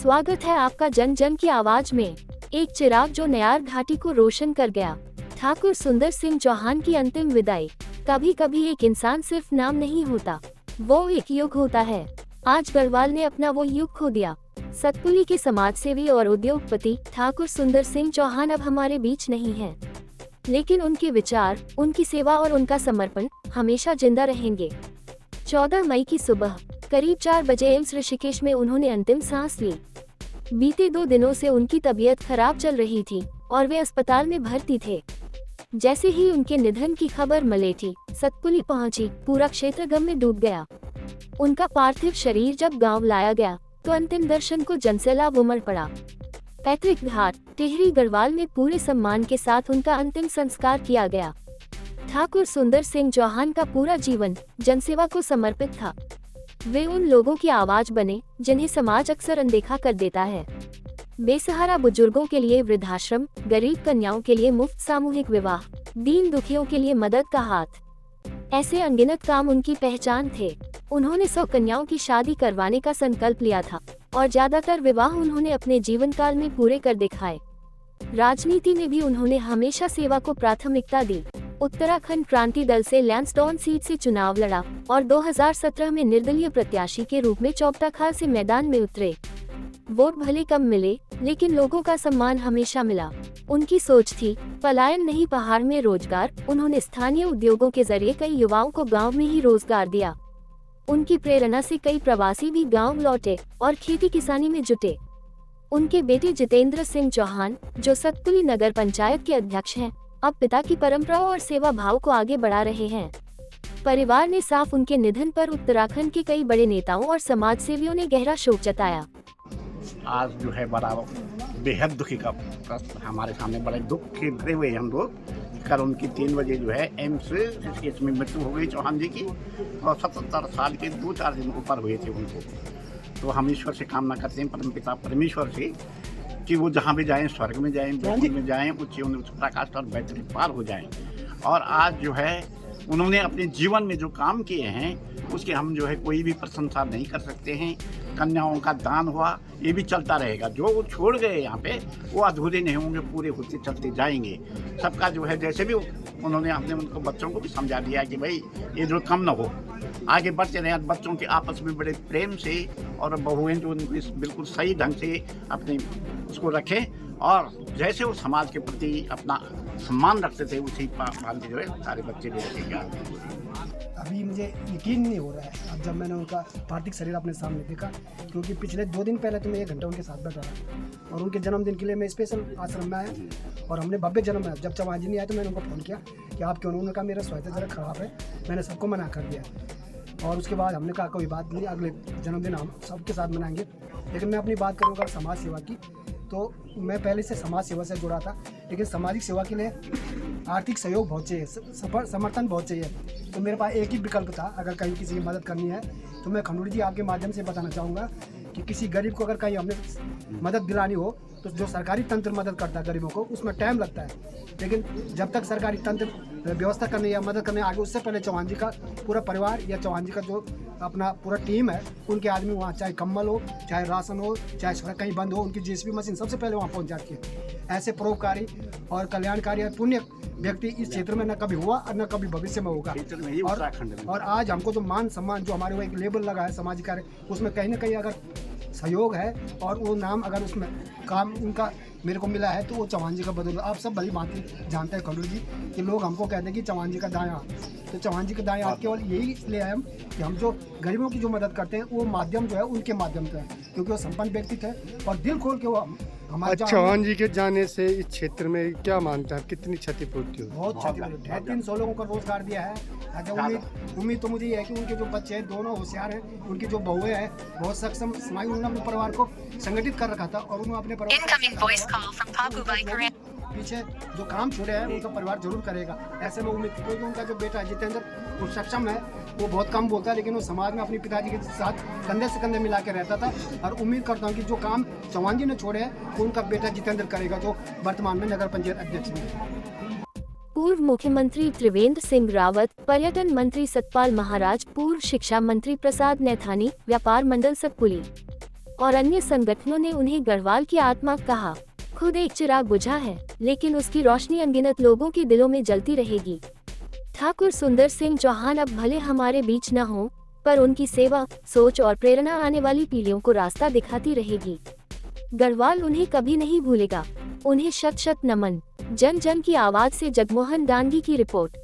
स्वागत है आपका जन जन की आवाज में। एक चिराग जो नयार घाटी को रोशन कर गया। ठाकुर सुंदर सिंह चौहान की अंतिम विदाई। कभी कभी एक इंसान सिर्फ नाम नहीं होता, वो एक युग होता है। आज गढ़वाल ने अपना वो युग खो दिया। सतपुली के समाजसेवी और उद्योगपति ठाकुर सुंदर सिंह चौहान अब हमारे बीच नहीं हैं, लेकिन उनके विचार, उनकी सेवा और उनका समर्पण हमेशा जिंदा रहेंगे। 14 मई की सुबह करीब 4 बजे एम्स ऋषिकेश में उन्होंने अंतिम सांस ली। बीते 2 दिनों से उनकी तबीयत खराब चल रही थी और वे अस्पताल में भर्ती थे। जैसे ही उनके निधन की खबर मलेठी सतपुली पहुंची, पूरा क्षेत्र गम में डूब गया। उनका पार्थिव शरीर जब गांव लाया गया तो अंतिम दर्शन को जनसैलाब उमड़ पड़ा। पैतृक घाट टिहरी गढ़वाल में पूरे सम्मान के साथ उनका अंतिम संस्कार किया गया। ठाकुर सुंदर सिंह चौहान का पूरा जीवन जनसेवा को समर्पित था। वे उन लोगों की आवाज बने जिन्हें समाज अक्सर अनदेखा कर देता है। बेसहारा बुजुर्गों के लिए वृद्धाश्रम, गरीब कन्याओं के लिए मुफ्त सामूहिक विवाह, दीन दुखियों के लिए मदद का हाथ, ऐसे अनगिनत काम उनकी पहचान थे। उन्होंने 100 कन्याओं की शादी करवाने का संकल्प लिया था और ज्यादातर विवाह उन्होंने अपने जीवन काल में पूरे कर दिखाए। राजनीति में भी उन्होंने हमेशा सेवा को प्राथमिकता दी। उत्तराखंड क्रांति दल से लैंसडौन सीट से चुनाव लड़ा और 2017 में निर्दलीय प्रत्याशी के रूप में चौबताखाल से मैदान में उतरे। वोट भले कम मिले, लेकिन लोगों का सम्मान हमेशा मिला। उनकी सोच थी पलायन नहीं, पहाड़ में रोजगार। उन्होंने स्थानीय उद्योगों के जरिए कई युवाओं को गांव में ही रोजगार दिया। उनकी प्रेरणा से कई प्रवासी भी गांव लौटे और खेती किसानी में जुटे। उनके बेटे जितेंद्र सिंह चौहान, जो सतपुली नगर पंचायत के अध्यक्ष हैं, अब पिता की परंपराओं और सेवा भाव को आगे बढ़ा रहे हैं। परिवार ने साफ उनके निधन पर उत्तराखंड के कई बड़े नेताओं और समाजसेवियों ने गहरा शोक जताया। आज जो है बड़ा बेहद दुखी का प्रश्न हमारे सामने, बड़े दुख के भरे हुए हम लोग। कल उनकी 3 बजे जो है एम्स ऋषिकेश में मृत्यु हो गई चौहान जी की, और 77 साल के 2-4 दिन ऊपर हुए थे उनको। तो हम ईश्वर से कामना करते हैं, परमपिता परमेश्वर से, कि वो जहाँ भी जाएं, स्वर्ग में जाएं, वैकुंठ में जाएं, उच्च प्रकाश और बैतरी पार हो जाएं। और आज जो है उन्होंने अपने जीवन में जो काम किए हैं उसके हम जो है कोई भी प्रशंसा नहीं कर सकते हैं। कन्याओं का दान हुआ, ये भी चलता रहेगा। जो वो छोड़ गए यहाँ पे वो अधूरे नहीं होंगे, पूरे होते चलते जाएंगे। सबका जो है जैसे भी उन्होंने अपने उनको बच्चों को भी समझा दिया कि भाई ये जो कम ना हो, आगे बढ़ते रहें। बच्चों के आपस में बड़े प्रेम से, और बहुएं जो उनको बिल्कुल सही ढंग से अपने उसको रखें, और जैसे वो समाज के प्रति अपना सम्मान रखते थे उसी भांति जो है सारे बच्चे भी रखेंगे। अभी मुझे यकीन नहीं हो रहा है अब जब मैंने उनका पार्थिव शरीर अपने सामने देखा, क्योंकि पिछले 2 दिन पहले तो मैं 1 घंटा उनके साथ बैठा रहा, और उनके जन्मदिन के लिए मैं स्पेशल आश्रम में आया और हमने भव्य जन्म है। जब चौहान जी नहीं आए तो मैंने उनको फ़ोन किया कि आप क्यों? उन्होंने कहा मेरा स्वास्थ्य जरा खराब है, मैंने सबको मना कर दिया। और उसके बाद हमने कहा कोई बात नहीं, अगले जन्मदिन हम सबके साथ मनाएंगे। लेकिन मैं अपनी बात करूँगा समाज सेवा की, तो मैं पहले से समाज सेवा से जुड़ा था, लेकिन सामाजिक सेवा के लिए आर्थिक सहयोग बहुत चाहिए, समर्थन बहुत चाहिए। तो मेरे पास एक ही विकल्प था, अगर कहीं किसी की मदद करनी है तो मैं खंडूरी जी आपके माध्यम से बताना चाहूँगा कि किसी गरीब को अगर कहीं हमने मदद दिलानी हो तो जो सरकारी तंत्र मदद करता है गरीबों को, उसमें टाइम लगता है। लेकिन जब तक सरकारी तंत्र व्यवस्था करने या मदद करने आगे, उससे पहले चौहान जी का पूरा परिवार या चौहान जी का जो अपना पूरा टीम है, उनके आदमी वहाँ, चाहे कम्बल हो, चाहे राशन हो, चाहे सड़क कहीं बंद हो, उनकी जेसीबी मशीन सबसे पहले वहाँ पहुँच जाती है। ऐसे परोपकारी और कल्याणकारी और पुण्य व्यक्ति इस क्षेत्र में न कभी हुआ और न कभी भविष्य में होगा। और आज हमको जो मान सम्मान जो हमारे वो एक लेबल लगा है सामाजिक कार्य, उसमें कहीं ना कहीं अगर सहयोग है और वो नाम अगर उसमें काम उनका मेरे को मिला है तो वो चौहान जी का बदौलत। आप सब भली भांति जानते हैं खंडूर जी कि लोग हमको कहते हैं कि चौहान जी का दाएं हाथ, तो चौहान जी का दाएं हाथ केवल यही इसलिए है कि हम जो गरीबों की जो मदद करते हैं वो माध्यम जो है उनके माध्यम से है, क्योंकि वो संपन्न व्यक्ति थे और दिल खोल के वो हमारे। चौहान जी के जाने से इस क्षेत्र में क्या मानता है, कितनी क्षतिपूर्ति हुई? बहुत क्षतिपूर्ति, 300 लोगों को रोजगार दिया है। अच्छा, उम्मीद तो मुझे ये है कि उनके जो बच्चे हैं दोनों होशियार हैं, उनकी जो बहुएं हैं बहुत सक्षम समाज, उन्होंने अपने परिवार को संगठित कर रखा था और उन्होंने अपने परिवार पीछे जो काम छोड़े हैं उनका परिवार जरूर करेगा, ऐसे में उम्मीद। क्योंकि उनका जो बेटा है जितेंद्र, वो सक्षम है, वो बहुत कम बोलता है, लेकिन वो समाज में अपने पिताजी के साथ कंधे से कंधे मिला के रहता था। और उम्मीद करता हूँ कि जो काम चौहान जी ने छोड़े हैं उनका बेटा जितेंद्र करेगा, जो वर्तमान में नगर पंचायत अध्यक्ष भी। पूर्व मुख्यमंत्री त्रिवेंद्र सिंह रावत, पर्यटन मंत्री सतपाल महाराज, पूर्व शिक्षा मंत्री प्रसाद नैथानी, व्यापार मंडल सतपुली और अन्य संगठनों ने उन्हें गढ़वाल की आत्मा कहा। खुद एक चिराग बुझा है, लेकिन उसकी रोशनी अनगिनत लोगों के दिलों में जलती रहेगी। ठाकुर सुंदर सिंह चौहान अब भले हमारे बीच न हो, पर उनकी सेवा, सोच और प्रेरणा आने वाली पीढ़ियों को रास्ता दिखाती रहेगी। गढ़वाल उन्हें कभी नहीं भूलेगा। उन्हें शत शत नमन। जन जन की आवाज से जगमोहन डांगी की रिपोर्ट।